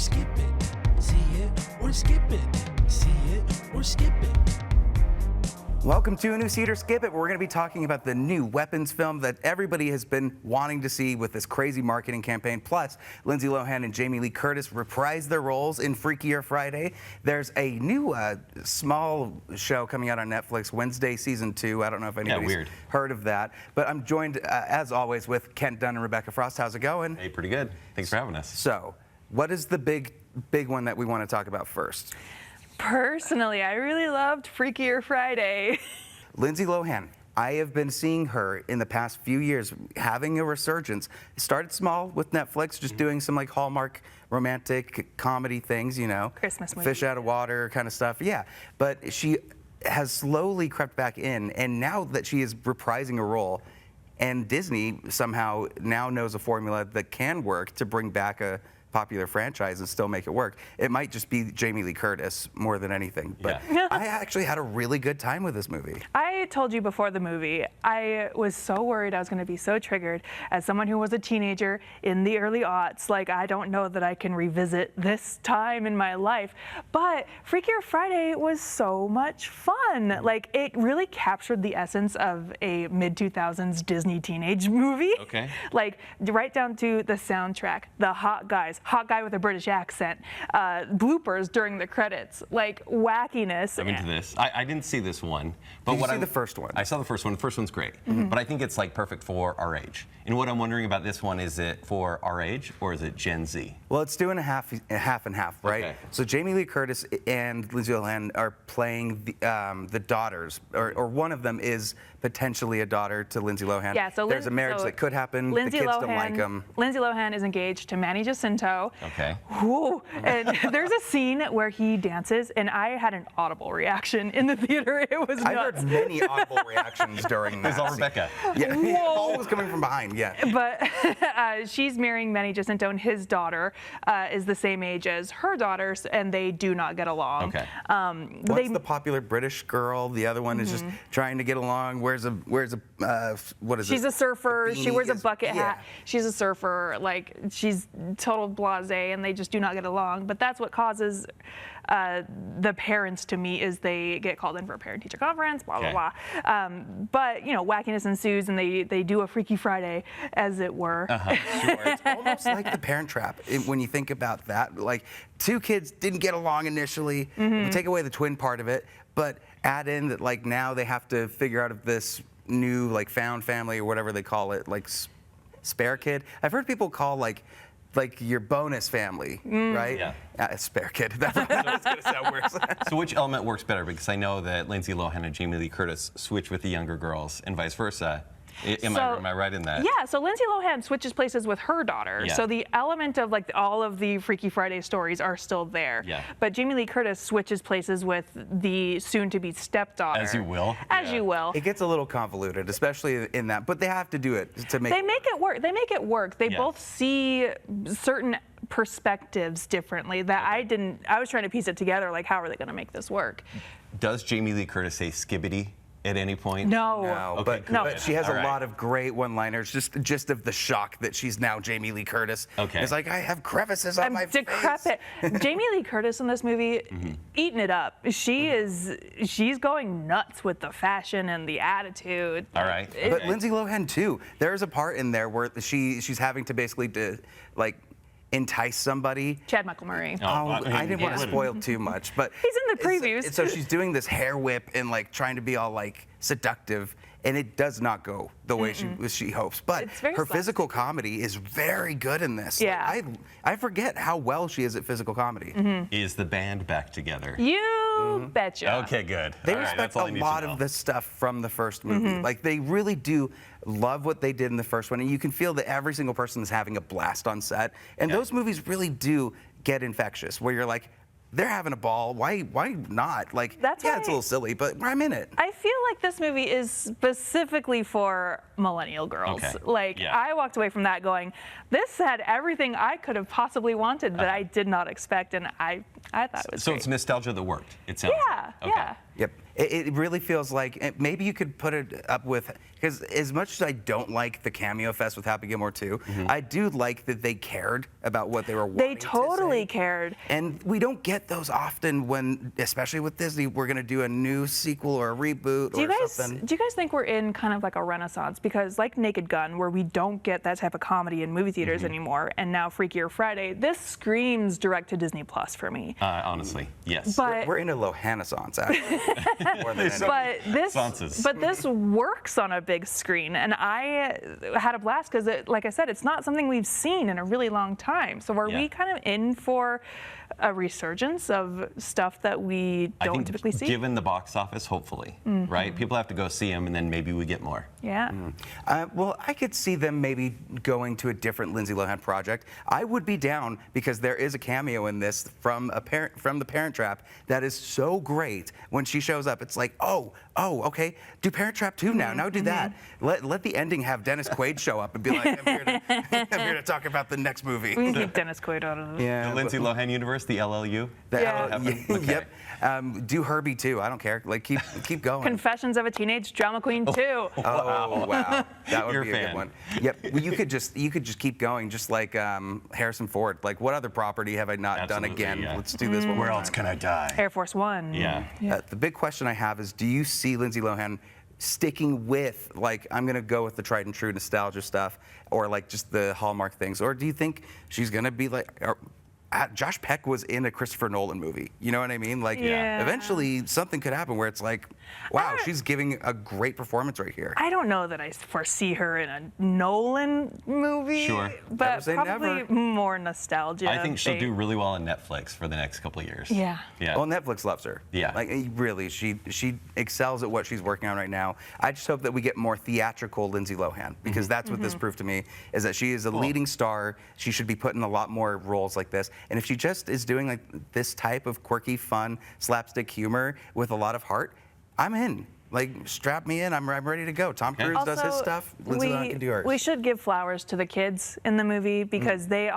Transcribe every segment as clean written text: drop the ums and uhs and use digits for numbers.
skip it. See it or skip it. See it or skip it. Welcome to a new See It or Skip It. We're going to be talking about the new Weapons film that everybody has been wanting to see with this crazy marketing campaign. Plus, Lindsay Lohan and Jamie Lee Curtis reprised their roles in Freakier Friday. There's a new small show coming out on Netflix, Wednesday Season 2. I don't know if anybody's heard of that. But I'm joined, as always, with Kent Dunn and Rebecca Frost. How's it going? Hey, pretty good. Thanks for having us. So, what is the big one that we want to talk about first? Personally, I really loved Freakier Friday. Lindsay Lohan, I have been seeing her in the past few years having a resurgence. It started small with Netflix, just doing some like Hallmark romantic comedy things, you know. Christmas movie. Fish out of water kind of stuff, yeah. But she has slowly crept back in, and now that she is reprising a role, and Disney somehow now knows a formula that can work to bring back a popular franchise and still make it work. It might just be Jamie Lee Curtis more than anything. But Yeah. I actually had a really good time with this movie. I told you before the movie, I was so worried I was going to be so triggered. As someone who was a teenager in the early aughts, like, I don't know that I can revisit this time in my life. But Freakier Friday was so much fun. Like, it really captured the essence of a mid-2000s Disney teenage movie. Okay. Like, right down to the soundtrack, the hot guy with a British accent, bloopers during the credits, like wackiness. I'm into this. I didn't see this one. But Did you see the first one? I saw the first one. The first one's great. But I think it's like perfect for our age. And what I'm wondering about this one, is it for our age or is it Gen Z? Well, it's doing a half and half, right? Okay. So Jamie Lee Curtis and Lindsay Lohan are playing the daughters, or one of them is potentially a daughter to Lindsay Lohan. Yeah, so there's a marriage that could happen. Lindsay the kids Lohan, don't like him. Lindsay Lohan is engaged to Manny Jacinto. Okay. Ooh, and there's a scene where he dances, and I had an audible reaction in the theater. It was nuts. I heard many audible reactions during that. It's all scene. Rebecca. Yeah, all was coming from behind. Yeah. But she's marrying Manny Jacinto, and his daughter is the same age as her daughters, and they do not get along. Okay. One's the popular British girl. The other one is just trying to get along. Wears a what is it? She's a surfer. She wears a bucket yeah. hat. She's a surfer. Like, she's total blasé, and they just do not get along. But that's what causes the parents to meet, is they get called in for a parent-teacher conference, blah, blah, blah. But, you know, wackiness ensues, and they do a Freaky Friday, as it were. Sure. It's almost like The Parent Trap when you think about that. Like, two kids didn't get along initially. Take away the twin part of it, but add in that, like, now they have to figure out if this new, like, found family or whatever they call it, like spare kid. I've heard people call like your bonus family, right? Yeah. Spare kid. That's gonna sound worse. So which element works better? Because I know that Lindsay Lohan and Jamie Lee Curtis switch with the younger girls and vice versa. Am I right in that? Yeah, so Lindsay Lohan switches places with her daughter. Yeah. So the element of, like, all of the Freaky Friday stories are still there. Yeah. But Jamie Lee Curtis switches places with the soon-to-be stepdaughter. As you will. As you will. It gets a little convoluted, especially in that, but they have to do it to make They make it work. They make it work. They Yeah. both see certain perspectives differently that I didn't. I was trying to piece it together, like, how are they going to make this work? Does Jamie Lee Curtis say skibbity at any point? No. No, Okay, cool. but she has All a right. lot of great one-liners, just of the shock that she's now Jamie Lee Curtis. Okay. It's like, I have crevices on I'm my decrepit. face. Jamie Lee Curtis in this movie, eating it up. She's going nuts with the fashion and the attitude. All right. But Lindsay Lohan too. There's a part in there where she's having to basically like entice somebody. Chad Michael Murray. I didn't want to spoil too much, but He's in the previews. So she's doing this hair whip and like trying to be all like seductive, and it does not go the way she hopes. But It's very her physical comedy is very good in this. Yeah. Like, I forget how well she is at physical comedy. Is the band back together? You betcha. Okay, good. They All right, respect that's all I a need to lot know. of the stuff from the first movie. Like, they really do love what they did in the first one, and you can feel that every single person is having a blast on set. And those movies really do get infectious, where you're like, they're having a ball. Why not? Like, That's yeah, why it's a little silly, but I'm in it. I feel like this movie is specifically for millennial girls. Okay. Like, Yeah. I walked away from that going, this had everything I could have possibly wanted that I did not expect, and I thought it was So great. it's nostalgia that worked, it sounds Yeah, like. Okay. yeah. Yep. It really feels like maybe you could put it up with, because as much as I don't like the cameo fest with Happy Gilmore 2, I do like that they cared about what they were wanting They totally to say. cared. And we don't get those often when, especially with Disney, we're going to do a new sequel or a reboot or something. Do you guys think we're in kind of like a renaissance? Because like Naked Gun, where we don't get that type of comedy in movie theaters anymore, and now Freakier Friday, this screams direct to Disney Plus for me. Honestly, yes. But We're in a Lohanessance, actually. More than anything. but this works on a big screen, and I had a blast because, like I said, it's not something we've seen in a really long time. So are we kind of in for a resurgence of stuff that we don't typically see? Given the box office, hopefully, right? People have to go see them, and then maybe we get more. Yeah. Well, I could see them maybe going to a different Lindsay Lohan project. I would be down because there is a cameo in this from the Parent Trap that is so great. When she shows up, it's like, oh, okay, do Parent Trap 2 now. Now do that. Let the ending have Dennis Quaid show up and be like, I'm here to talk about the next movie. We can keep Dennis Quaid out of this. Yeah, The Lindsay Lohan universe, the LLU. Yep. Do Herbie too. I don't care. Like keep going. Confessions of a Teenage Drama Queen 2. Oh wow, that would You're be a a fan. good one. Yep. Well, you could just keep going, just like Harrison Ford. Like, what other property have I not done Absolutely, again? yeah. Let's do this one. Where else can I die? Air Force One. Yeah. The big question I have is, do you see Lindsay Lohan sticking with, like, I'm gonna go with the tried and true nostalgia stuff, or like just the Hallmark things, or do you think she's gonna be like? Josh Peck was in a Christopher Nolan movie. You know what I mean? Like, Yeah. eventually something could happen where it's like, wow, she's giving a great performance right here. I don't know that I foresee her in a Nolan movie. Sure. But Never say probably never. more nostalgia. I think she'll do really well on Netflix for the next couple of years. Yeah. Yeah. Well, Netflix loves her. Yeah. Like, really, she excels at what she's working on right now. I just hope that we get more theatrical Lindsay Lohan, because that's what this proved to me, is that she is a leading star. She should be put in a lot more roles like this. And if she just is doing like this type of quirky, fun, slapstick humor with a lot of heart, I'm in. Like, strap me in. I'm ready to go. Tom Cruise does his stuff. Lindsay Lohan can do hers. We should give flowers to the kids in the movie, because they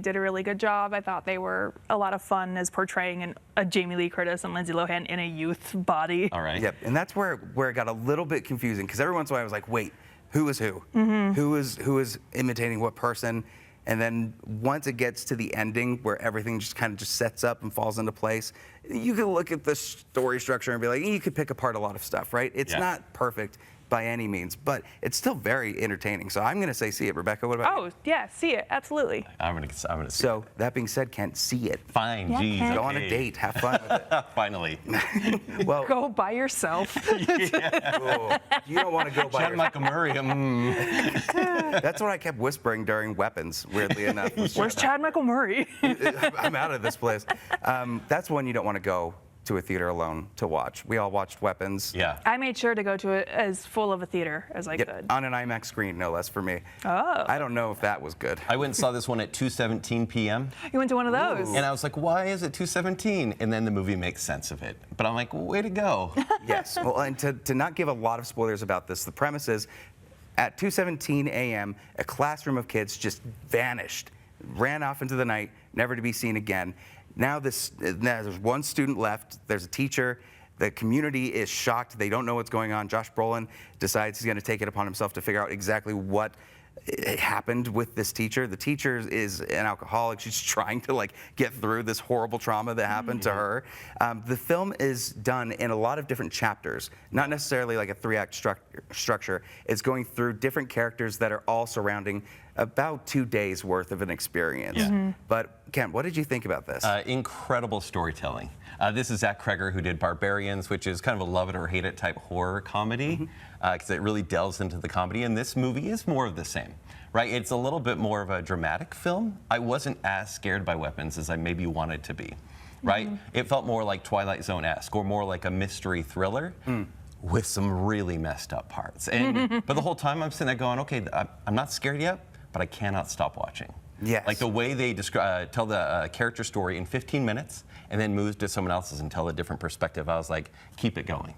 did a really good job. I thought they were a lot of fun as portraying a Jamie Lee Curtis and Lindsay Lohan in a youth body. All right. Yep, and that's where it got a little bit confusing, because every once in a while I was like, wait, who is who? Who is imitating what person? And then once it gets to the ending, where everything just kind of just sets up and falls into place, you can look at the story structure and be like, you could pick apart a lot of stuff, right? It's not perfect by any means, but it's still very entertaining. So I'm going to say see it. Rebecca, what about you? Oh, yeah, see it, absolutely. I'm gonna see. So that being said, Kent, see it. Fine, Yeah, geez. Ken. Go on a okay. date. Have fun with it. Finally. Well, Go by yourself. oh, you don't want to go by Chad yourself. Michael Murray. That's what I kept whispering during Weapons, weirdly enough. Where's Chad Michael Murray? I'm out of this place. That's one you don't want to go to a theater alone to watch. We all watched Weapons. Yeah. I made sure to go to it as full of a theater as I could. On an IMAX screen, no less, for me. Oh. I don't know if that was good. I went and saw this one at 2:17 p.m. You went to one of those? And I was like, why is it 2:17? And then the movie makes sense of it. But I'm like, way to go. Yes. Well, and to not give a lot of spoilers about this, the premise is at 2:17 a.m., a classroom of kids just vanished, ran off into the night, never to be seen again. Now there's one student left. There's a teacher. The community is shocked. They don't know what's going on. Josh Brolin decides he's going to take it upon himself to figure out exactly what happened with this teacher. The teacher is an alcoholic. She's trying to like get through this horrible trauma that happened to her. The film is done in a lot of different chapters, not necessarily like a 3-act structure. It's going through different characters that are all surrounding about 2 days worth of an experience. Yeah. But Ken, what did you think about this? Incredible storytelling. This is Zach Kreger, who did Barbarians, which is kind of a love it or hate it type horror comedy, because it really delves into the comedy. And this movie is more of the same, right? It's a little bit more of a dramatic film. I wasn't as scared by Weapons as I maybe wanted to be, right? It felt more like Twilight Zone-esque, or more like a mystery thriller. With some really messed up parts. And but the whole time I'm sitting there going, okay, I'm not scared yet, but I cannot stop watching. Yes. Like the way they tell the character story in 15 minutes and then move to someone else's and tell a different perspective, I was like, keep it going.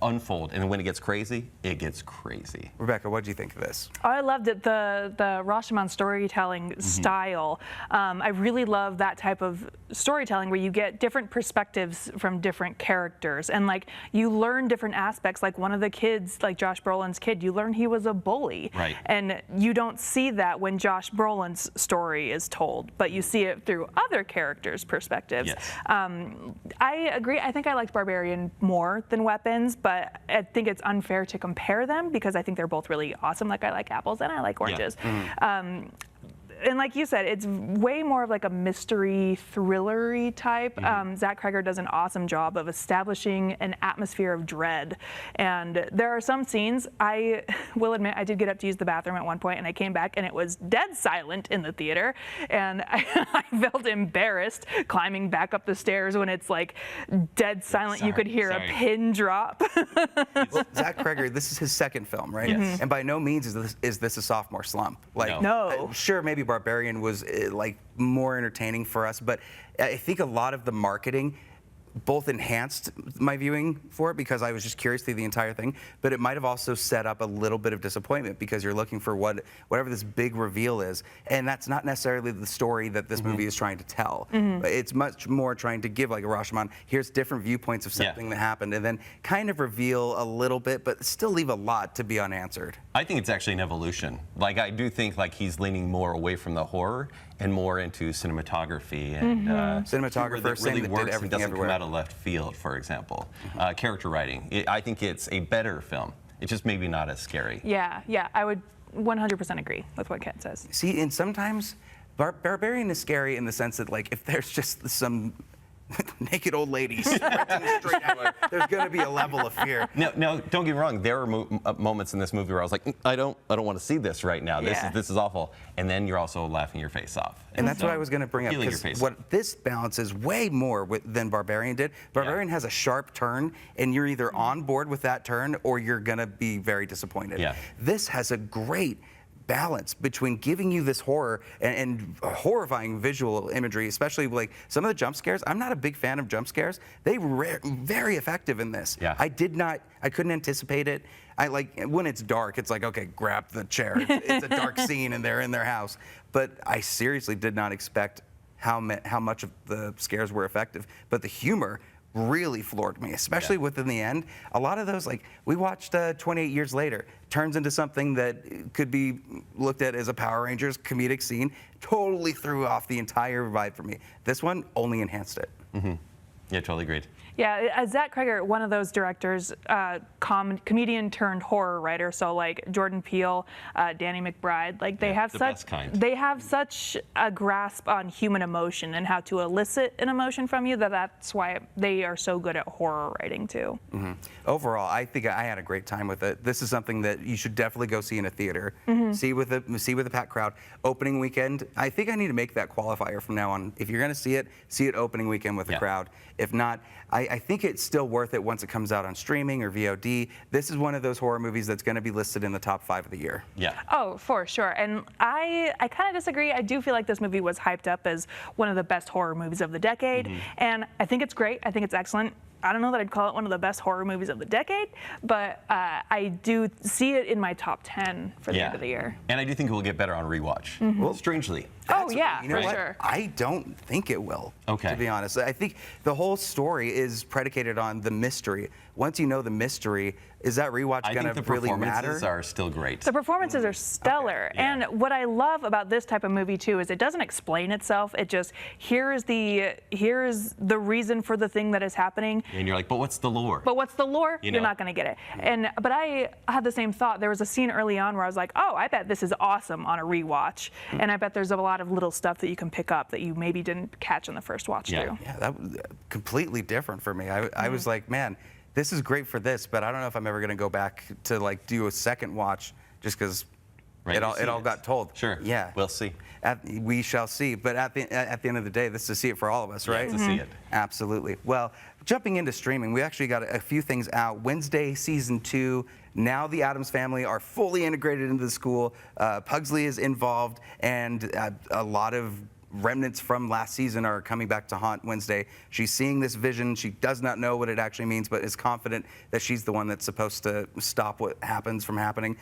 unfold. And when it gets crazy, it gets crazy. Rebecca, what did you think of this? Oh, I loved it. The Rashomon storytelling style. I really love that type of storytelling where you get different perspectives from different characters, and like you learn different aspects. Like one of the kids, like Josh Brolin's kid, you learn he was a bully, right? And you don't see that when Josh Brolin's story is told, but you see it through other characters' perspectives. Yes. I agree. I think I liked Barbarian more than Weapons, but I think it's unfair to compare them because I think they're both really awesome. Like I like apples and I like oranges. Yeah. And like you said, it's way more of like a mystery thriller-y type. Zach Cregger does an awesome job of establishing an atmosphere of dread. And there are some scenes, I will admit, I did get up to use the bathroom at one point and I came back and it was dead silent in the theater. And I felt embarrassed climbing back up the stairs when it's like dead silent. You could hear a pin drop. Well, Zach Cregger, this is his second film, right? Yes. And by no means is this a sophomore slump. Like, no. Sure, maybe Barbarian was like more entertaining for us, but I think a lot of the marketing both enhanced my viewing for it because I was just curious through the entire thing, but it might have also set up a little bit of disappointment because you're looking for whatever this big reveal is, and that's not necessarily the story that this movie is trying to tell. It's much more trying to give, like a Rashomon, here's different viewpoints of something that happened, and then kind of reveal a little bit, but still leave a lot to be unanswered. I think it's actually an evolution. Like I do think like he's leaning more away from the horror and more into cinematography and cinematographer that really that works did everything and doesn't everywhere. come out of left field, for example. Character writing. I think it's a better film. It's just maybe not as scary. Yeah, I would 100% agree with what Ken says. See, and sometimes Barbarian is scary in the sense that, like, if there's just some naked old ladies sprinting straight at you, there's going to be a level of fear. No, don't get me wrong. There are moments in this movie where I was like, I don't want to see this right now. This is awful. And then you're also laughing your face off. And that's what I was going to bring up, because what this balances way more than Barbarian did. Barbarian has a sharp turn, and you're either on board with that turn or you're going to be very disappointed. Yeah. This has a great balance between giving you this horror and horrifying visual imagery, especially like some of the jump scares. I'm not a big fan of jump scares. They were very effective in this. Yeah. I couldn't anticipate it. I like when it's dark, it's like, okay, grab the chair. It's a dark scene and they're in their house. But I seriously did not expect how much of the scares were effective. But the humor really floored me, especially within the end. A lot of those, like we watched 28 Years Later, turns into something that could be looked at as a Power Rangers comedic scene, totally threw off the entire vibe for me. This one only enhanced it. Yeah, totally agreed. Yeah, Zach Cregger, one of those directors, comedian turned horror writer. So like Jordan Peele, Danny McBride, like they have such a grasp on human emotion and how to elicit an emotion from you that's why they are so good at horror writing too. Overall, I think I had a great time with it. This is something that you should definitely go see in a theater. See with a packed crowd. Opening weekend, I think I need to make that qualifier from now on. If you're going to see it opening weekend with a crowd. If not, I think it's still worth it once it comes out on streaming or VOD. This is one of those horror movies that's going to be listed in the top 5 of the year. Yeah. Oh, for sure. And I kind of disagree. I do feel like this movie was hyped up as one of the best horror movies of the decade. And I think it's great. I think it's excellent. I don't know that I'd call it one of the best horror movies of the decade, but I do see it in my top 10 for the end of the year. And I do think it will get better on rewatch. Well, strangely. Oh, yeah, you know for what? sure. I don't think it will, Okay. to be honest. I think the whole story is predicated on the mystery. Once you know the mystery, is that rewatch going to really matter? The performances are still great. The performances are stellar. Okay. Yeah. And what I love about this type of movie too is it doesn't explain itself. It just, here's the reason for the thing that is happening. And you're like, but what's the lore? But what's the lore? You You're know. not going to get it. But I had the same thought. There was a scene early on where I was like, oh, I bet this is awesome on a rewatch. And I bet there's a lot of little stuff that you can pick up that you maybe didn't catch on the first watch through. Yeah, that was completely different for me. I was like, man, this is great for this, but I don't know if I'm ever going to go back to like do a second watch just because it all got told. Sure. Yeah. We'll see. We shall see. But at the end of the day, this is to see it for all of us, right? To see it. Absolutely. Well, jumping into streaming, we actually got a few things out. Wednesday, season 2. Now the Addams family are fully integrated into the school. Pugsley is involved, and a lot of remnants from last season are coming back to haunt Wednesday. She's seeing this vision. She does not know what it actually means, but is confident that she's the one that's supposed to stop what happens from happening.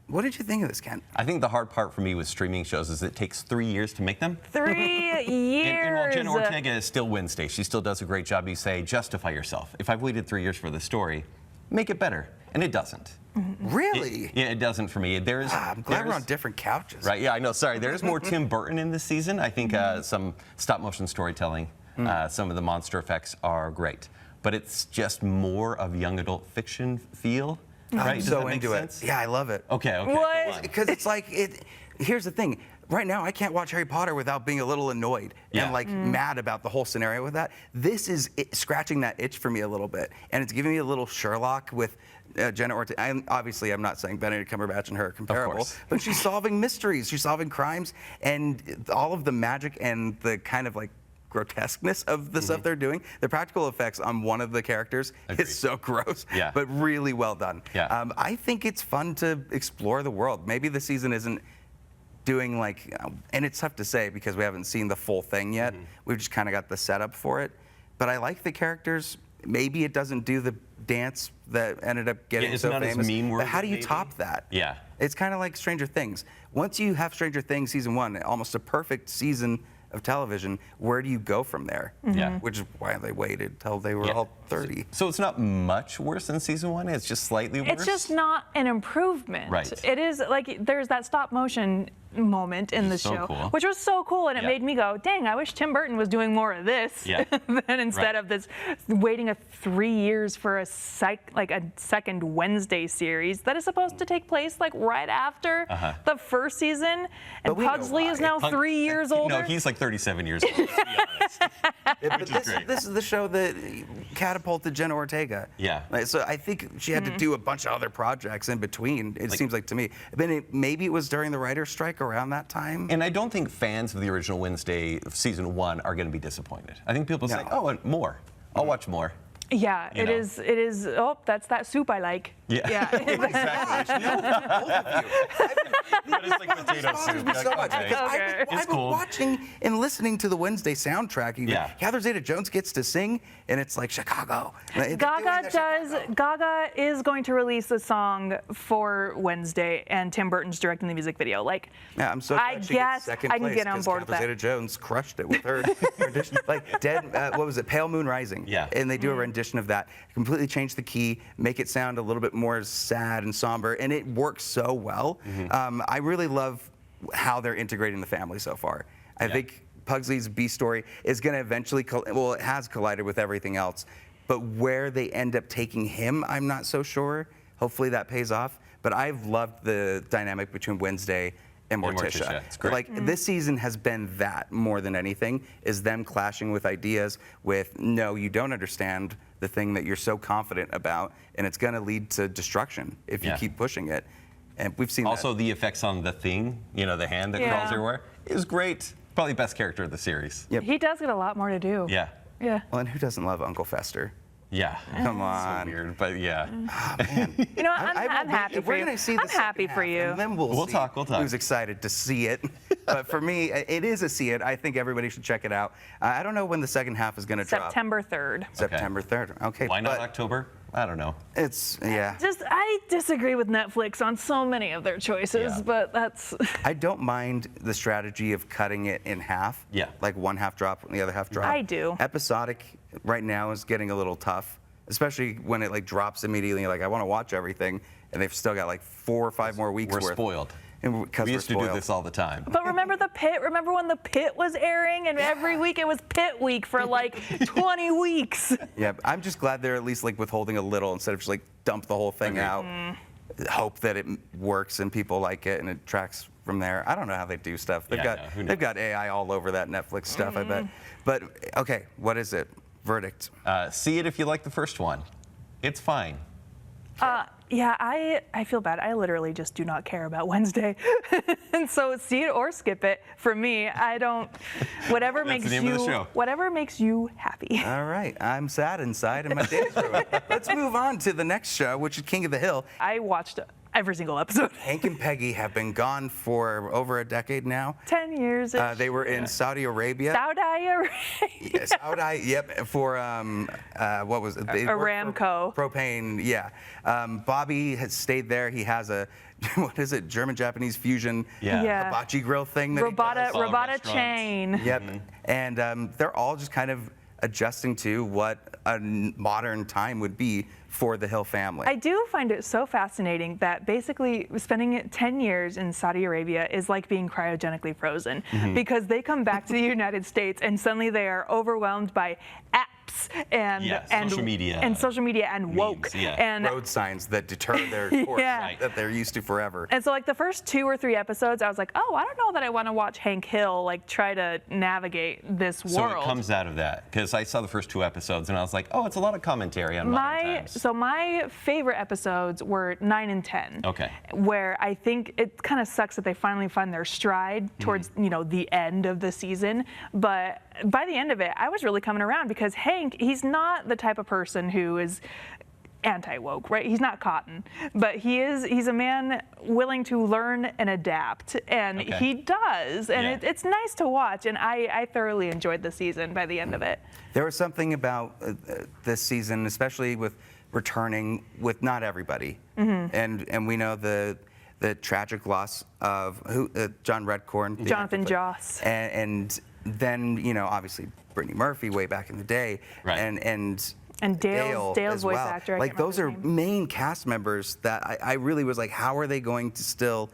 What did you think of this, Ken? I think the hard part for me with streaming shows is it takes 3 years to make them. 3 years. And while Jenna Ortega is still Wednesday, she still does a great job. You say, justify yourself. If I've waited 3 years for the story, make it better. And it doesn't. Really? It doesn't for me. I'm glad we're on different couches. Right, yeah, I know. Sorry, there's more Tim Burton in this season. I think some stop motion storytelling, some of the monster effects are great. But it's just more of young adult fiction feel. Right? I'm so into it. Yeah, I love it. Okay. What? Because it's like, here's the thing. Right now, I can't watch Harry Potter without being a little annoyed and like mad about the whole scenario with that. This is scratching that itch for me a little bit. And it's giving me a little Sherlock with Jenna Ortega. Obviously, I'm not saying Benedict Cumberbatch and her are comparable, but she's solving mysteries. She's solving crimes. And all of the magic and the kind of like grotesqueness of the stuff they're doing. The practical effects on one of the characters is so gross, but really well done. I think it's fun to explore the world. Maybe the season isn't doing like, and it's tough to say because we haven't seen the full thing yet. We've just kind of got the setup for it. But I like the characters. Maybe it doesn't do the dance that ended up getting so famous. As meme-worthy, but how do you top that? Yeah. It's kind of like Stranger Things. Once you have Stranger Things season 1, almost a perfect season of television, where do you go from there? Which is why they waited till they were all 30. So it's not much worse than season 1. It's just slightly worse. It's just not an improvement. Right. It is like there's that stop motion moment in the show, cool. which was so cool, and it made me go, dang, I wish Tim Burton was doing more of this than instead of this waiting 3 years for a second Wednesday series that is supposed to take place like right after the first season, and Pugsley is now 3 years older. No, he's like 37 years old, to be honest. But this is the show that catapulted Jenna Ortega. So I think she had to do a bunch of other projects in between, it seems like to me. Maybe it was during the writer's strike around that time. And I don't think fans of the original Wednesday season 1 are going to be disappointed. I think people say, oh, and more. I'll watch more. Yeah, it is. It is. Oh, that's that soup I like. Yeah. Exactly. But it's like potato soup. So much, because I've been watching and listening to the Wednesday soundtrack. Even Catherine Zeta-Jones gets to sing, and it's like Chicago. Gaga is going to release a song for Wednesday, and Tim Burton's directing the music video. Like, yeah, I'm so glad I she guess gets second I can place, get on board with that. Catherine Zeta-Jones crushed it with her rendition. Like what was it? Pale Moon Rising. Yeah. And they do a rendition of that. Completely change the key, make it sound a little bit more sad and somber, and it works so well. I really love how they're integrating the family so far. I think Pugsley's B story is going to eventually, it has collided with everything else, but where they end up taking him, I'm not so sure. Hopefully that pays off. But I've loved the dynamic between Wednesday and Morticia. It's great. Like this season has been that more than anything, is them clashing with ideas with, no, you don't understand the thing that you're so confident about, and it's going to lead to destruction if you keep pushing it. And we've seen also the effects on the thing, the hand that crawls everywhere, is great. Probably best character of the series. He does get a lot more to do. Yeah. Well, and who doesn't love Uncle Fester? Yeah. Come on. So weird, but yeah. Oh, man. You know, I'm happy for you. We're going to see the I'm happy for you. And then we'll talk. Who's excited to see it. But for me, it is a see it. I think everybody should check it out. I don't know when the second half is going to drop. September 3rd. September 3rd. Okay. Why not October? I don't know. It's, I disagree with Netflix on so many of their choices, but that's... I don't mind the strategy of cutting it in half. Yeah. Like one half drop and the other half drop. I do. Episodic right now is getting a little tough, especially when it like drops immediately. You're like, I want to watch everything, and they've still got like 4 or 5 more weeks worth. We're spoiled. And we used to do this all the time. But remember The Pit? Remember when The Pit was airing, and every week it was Pit Week for like 20 weeks? Yeah, I'm just glad they're at least like withholding a little instead of just like dump the whole thing out. Hope that it works and people like it and it tracks from there. I don't know how they do stuff. They've got AI all over that Netflix stuff, I bet. But okay, what is it? Verdict. See it if you like the first one. It's fine. Yeah, I feel bad. I literally just do not care about Wednesday. And so see it or skip it. For me, I don't, whatever makes you happy. All right, I'm sad inside and my day's ruined. Let's move on to the next show, which is King of the Hill. I watched every single episode. Hank and Peggy have been gone for over a decade now. 10 years. They were in Saudi Arabia. Saudi Arabia. Yes, Saudi, yep, for what was it? They worked Aramco. for propane, yeah. Bobby has stayed there. He has a, what is it, German-Japanese fusion hibachi grill thing that he does. Robota chain. Yep, and they're all just kind of adjusting to what a modern time would be for the Hill family. I do find it so fascinating that basically spending 10 years in Saudi Arabia is like being cryogenically frozen, because they come back to the United States and suddenly they are overwhelmed by apps and social media and woke and road signs that deter their course that they're used to forever. And so like the first 2 or 3 episodes, I was like, oh, I don't know that I want to watch Hank Hill like try to navigate this world. So it comes out of that, because I saw the first 2 episodes and I was like, oh, it's a lot of commentary on modern times. So my favorite episodes were 9 and 10. Okay. Where I think it kind of sucks that they finally find their stride towards the end of the season, but by the end of it, I was really coming around, because Hank, he's not the type of person who is anti-woke, right? He's not Cotton, but he's a man willing to learn and adapt, and he does, and it's nice to watch, and I thoroughly enjoyed the season by the end of it. There was something about this season, especially with returning with not everybody, and we know the tragic loss of John Redcorn, Jonathan Joss, and then obviously Brittany Murphy way back in the day, and Dale's as voice well. actor. Like those are main cast members that I really was like, how are they going to still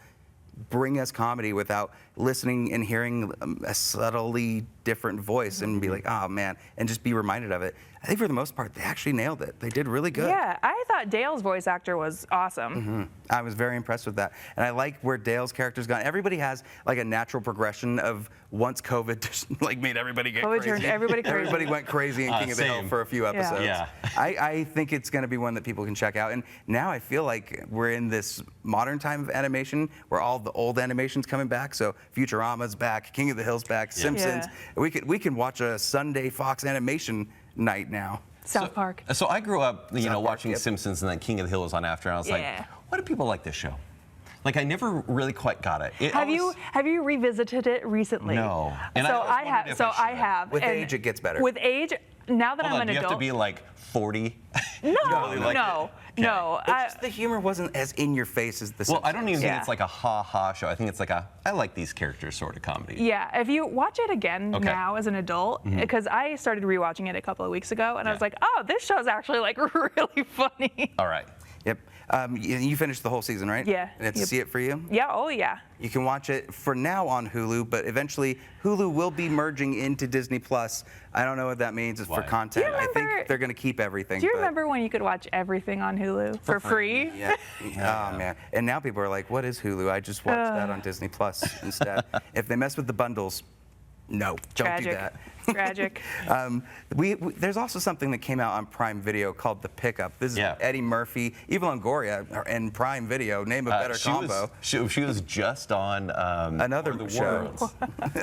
bring us comedy without listening and hearing a subtly different voice and be like, oh man, and just be reminded of it. I think for the most part, they actually nailed it. They did really good. Yeah, I thought Dale's voice actor was awesome. I was very impressed with that. And I like where Dale's character's gone. Everybody has like a natural progression of once COVID just like made everybody get crazy. Turned everybody crazy. Everybody went crazy in King of the Hill for a few episodes. Yeah. I think it's going to be one that people can check out. And now I feel like we're in this modern time of animation where all the old animation's coming back. So Futurama's back, King of the Hill's back, Simpsons. We can watch a Sunday Fox animation night now. South Park. So I grew up, watching yep. Simpsons, and then King of the Hill was on after, and I was like, why do people like this show? Like, I never really quite got it. Have you revisited it recently? No. And so I have. So I have. With age, it gets better. With age, now that I'm an adult. Do you have to be like 40? No. Just the humor wasn't as in your face as the Simpsons. Well, I don't even think it's like a ha-ha show. I think it's like I like these characters sort of comedy. Yeah, if you watch it again now as an adult, because I started rewatching it a couple of weeks ago, and I was like, oh, this show's actually like really funny. All right. Yep. You finished the whole season, right? Yeah. And it's to see it for you? Yeah, oh yeah. You can watch it for now on Hulu, but eventually Hulu will be merging into Disney Plus. I don't know what that means. It's for content. I think they're going to keep everything. Do you remember when you could watch everything on Hulu for free? Yeah. Oh, man. And now people are like, what is Hulu? I just watched that on Disney Plus instead. If they mess with the bundles, no, don't do that. Tragic. There's also something that came out on Prime Video called The Pickup. This is Eddie Murphy, Eva Longoria, and Prime Video. Name a better combo. She was just on another show.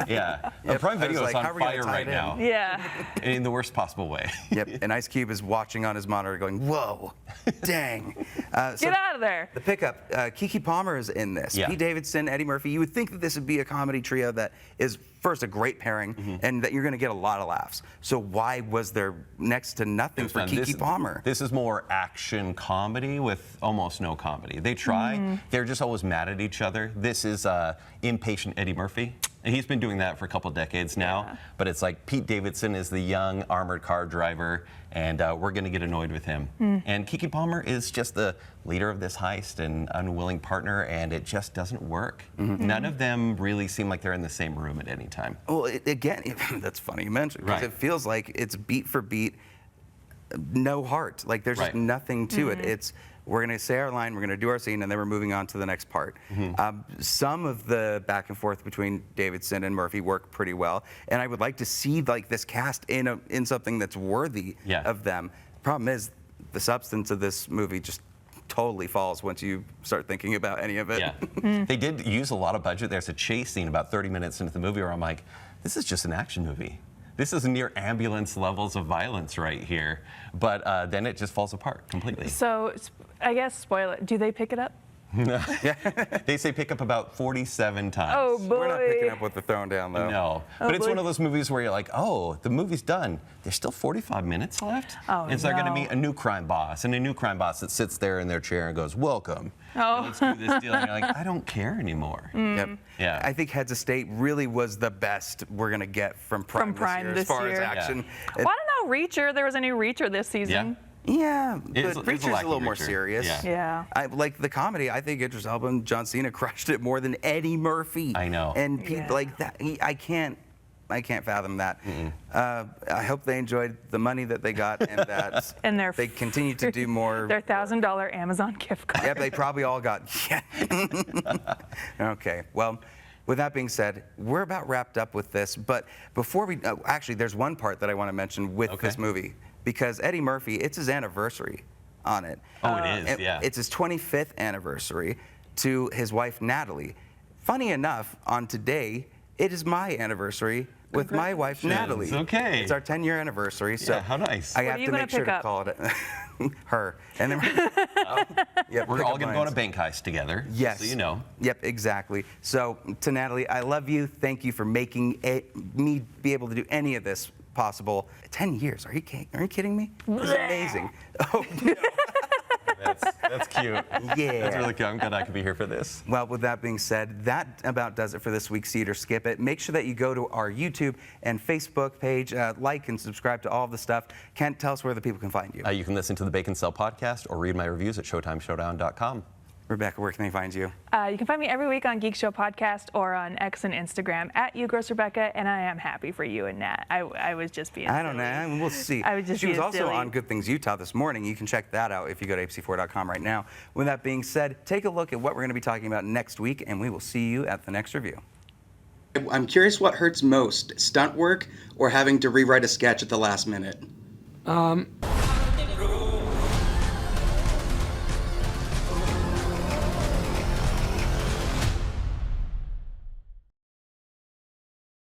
Yeah. Prime Video is on fire right now. Yeah. In the worst possible way. Yep. And Ice Cube is watching on his monitor going, whoa, dang. Get out of there. The Pickup. Keke Palmer is in this. Yeah. Pete Davidson, Eddie Murphy. You would think that this would be a comedy trio that is, first, a great pairing, and that you're going to get a lot of laughs. So why was there next to nothing for Keke Palmer? This is more action comedy with almost no comedy. They try. They're just always mad at each other. This is impatient Eddie Murphy. And he's been doing that for a couple decades now. But it's like Pete Davidson is the young armored car driver, and we're going to get annoyed with him. And Keke Palmer is just the leader of this heist and unwilling partner, and it just doesn't work. None of them really seem like they're in the same room at any time. Well, again, that's funny you mentioned, because it feels like it's beat for beat, no heart. Like there's just nothing to it. It's, we're going to say our line, we're going to do our scene, and then we're moving on to the next part. Some of the back and forth between Davidson and Murphy work pretty well, and I would like to see like this cast in something that's worthy of them. Problem is, the substance of this movie just totally falls once you start thinking about any of it. They did use a lot of budget. There's a chase scene about 30 minutes into the movie where I'm like, this is just an action movie. This is near ambulance levels of violence right here. But then it just falls apart completely. So I guess, spoil it, do they pick it up? They say pick up about 47 times. Oh boy. We're not picking up what they're throwing down, though. No, but it's one of those movies where you're like, oh, the movie's done. There's still 45 minutes left. Oh, and so they're going to no. meet a new crime boss, and a new crime boss that sits there in their chair and goes, welcome. Oh. Let's do this deal. And you're like, I don't care anymore. Yep. Yeah. I think Heads of State really was the best we're going to get from Prime, Prime this year as far this as year. action. Well, I don't know, Reacher. There was a new Reacher this season. Yeah, It's but a Preacher's a lack of little more Reacher. serious. Yeah. Yeah. Like the comedy, I think Idris Elba and John Cena crushed it more than Eddie Murphy. I know. And people Yeah. like that, I can't fathom that. I hope they enjoyed the money that they got and that And their they continue to do more. Their $1,000 Amazon gift card. Yep, they probably all got. Yeah. Okay. Well, with that being said, we're about wrapped up with this. But before we, actually, there's one part that I want to mention with Okay. this movie because Eddie Murphy, it's his anniversary on it. Oh, it is, yeah. It's his 25th anniversary to his wife Natalie. Funny enough, on today, it is my anniversary with my wife Natalie. Okay. It's our 10-year anniversary. So Yeah, how nice. I What have are you to gonna make sure pick to up? call it her. And then yeah, We're pick all up going to go on a lines. bank heist together. Yes. So you know. Yep, exactly. So to Natalie, I love you. Thank you for making me be able to do any of this possible. 10 years? Are you kidding me? It's amazing. Oh, no. That's cute. Yeah. That's really cute. I'm glad I could be here for this. Well, with that being said, that about does it for this week's See It or Skip It. Make sure that you go to our YouTube and Facebook page, like and subscribe to all of the stuff. Kent, tell us where the people can find you. You can listen to the Bacon Cell podcast or read my reviews at ShowtimeShowdown.com. Rebecca, where can they find you? You can find me every week on Geek Show Podcast or on X and Instagram at YouGrossRebecca, and I am happy for you and Nat. I was just being I don't silly. know. We'll see. I was just She was being also silly. on Good Things Utah this morning. You can check that out if you go to hc4.com right now. With that being said, take a look at what we're going to be talking about next week, and we will see you at the next review. I'm curious what hurts most, stunt work or having to rewrite a sketch at the last minute?